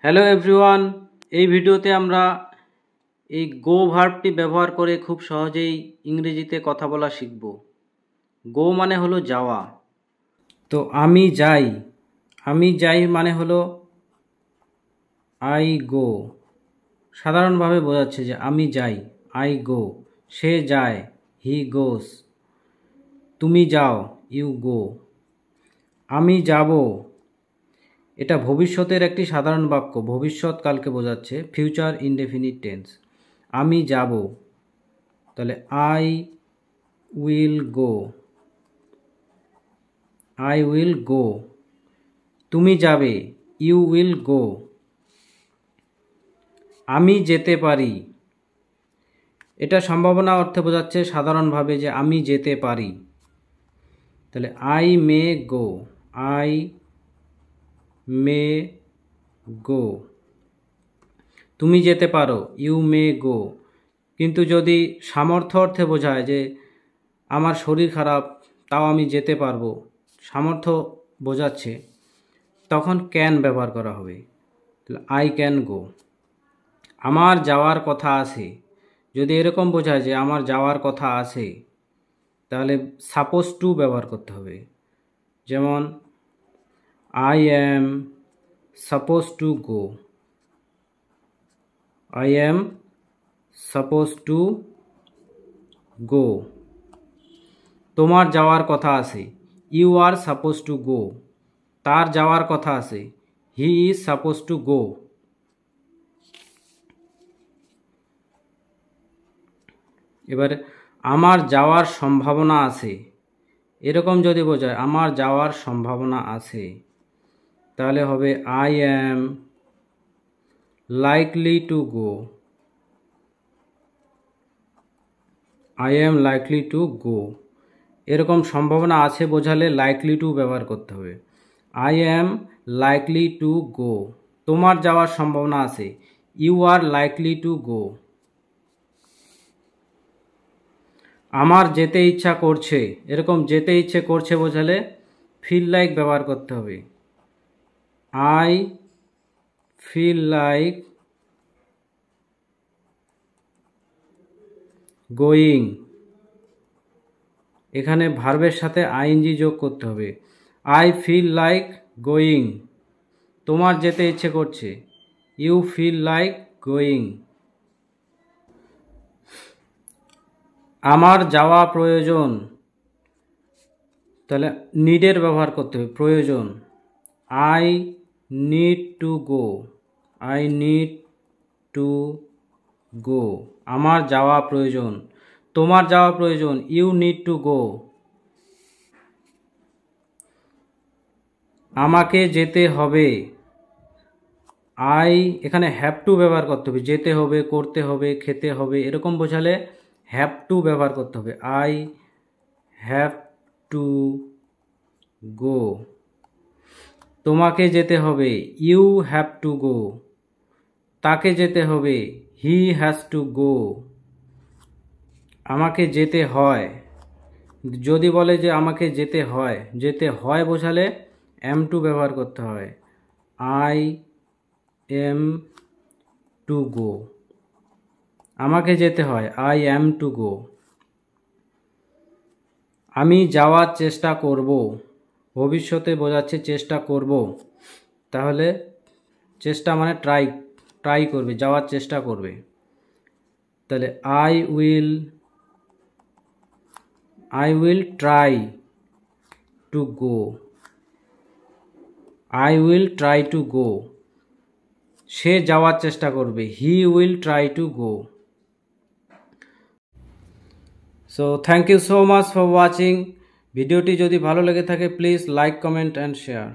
Hello everyone, এই ভিডিওতে আমরা এই গো ভার্বটি ব্যবহার করে খুব সহজেই ইংরেজিতে কথা বলা শিখব। গো মানে হলো যাওয়া। তো আমি যাই মানে হলো আই গো। সাধারণভাবে বোঝাচ্ছে যে আমি যাই, আই গো। সে যায়, হি গোস। তুমি যাও, ইউ গো। আমি যাব, এটা ভবিষ্যতের একটি সাধারণ বাক্য, ভবিষ্যৎকালকে বোঝাচ্ছে, ফিউচার ইনডেফিনিট টেন্স। আমি যাব, তাহলে I will go, I will go. তুমি যাবে, ইউ উইল গো। আমি যেতে পারি, এটা সম্ভাবনা অর্থে বোঝাচ্ছে সাধারণভাবে যে আমি যেতে পারি, তাহলে I may go, I may গো। তুমি যেতে পারো, ইউ মে গো। কিন্তু যদি সামর্থ্য অর্থে বোঝায় যে আমার শরীর খারাপ তাও আমি যেতে পারবো, সামর্থ্য বোঝাচ্ছে, তখন ক্যান ব্যবহার করা হবে, আই ক্যান গো। আমার যাওয়ার কথা আছে, যদি এরকম বোঝায় যে আমার যাওয়ার কথা আছে, তাহলে সাপোজ টু ব্যবহার করতে হবে। যেমন I am suppose to go, I am supposed to go. তোমার যাওয়ার কথা আছে, you are supposed to go. তার যাওয়ার কথা আছে, he is supposed to go. এবার আমার যাওয়ার সম্ভাবনা আছে, এরকম যদি বোঝায় আমার যাওয়ার সম্ভাবনা আছে, তাহলে হবে I am likely to go. I am likely to go. এরকম সম্ভাবনা আছে বোঝালে লাইকলি টু ব্যবহার করতে হবে। I am likely to go. তোমার যাওয়ার সম্ভাবনা আছে, you are likely to go. আমার যেতে ইচ্ছা করছে, এরকম যেতে ইচ্ছে করছে বোঝালে ফিল লাইক ব্যবহার করতে হবে। I feel like going. এখানে ভার্বের সাথে আইএনজি যোগ করতে হবে। I feel like going. তোমার যেতে ইচ্ছে করছে, ইউ ফিল লাইক গোয়িং। আমার যাওয়া প্রয়োজন, তাহলে নিডের ব্যবহার করতে হবে, প্রয়োজন। I need to go, I need to go. আমার যাওয়া প্রয়োজন, তোমার যাওয়া প্রয়োজন, ইউ নিড টু গো। আমাকে যেতে হবে, আই এখানে হ্যাভ টু ব্যবহার করতে হবে, যেতে হবে, করতে হবে, খেতে হবে, এরকম বোঝালে হ্যাভ টু ব্যবহার করতে হবে। I have to go. তোমাকে যেতে হবে, ইউ হ্যাভ টু গো। তাকে যেতে হবে, হি হ্যাজ টু গো। আমাকে যেতে হয়, যদি বলে যে আমাকে যেতে হয় বোঝালে এম টু ব্যবহার করতে হয়। I am to go. আমাকে যেতে হয়, আই অ্যাম টু গো। আমি যাওয়ার চেষ্টা করব, ভবিষ্যতে বোঝাচ্ছে চেষ্টা করব, তাহলে চেষ্টা মানে ট্রাই করবে, যাওয়ার চেষ্টা করবে, তাহলে I will try to go, I will try to go. সে যাওয়ার চেষ্টা করবে, he will try to go. So thank you so much for watching. ভিডিওটি যদি ভালো লেগে থাকে please like, comment and share.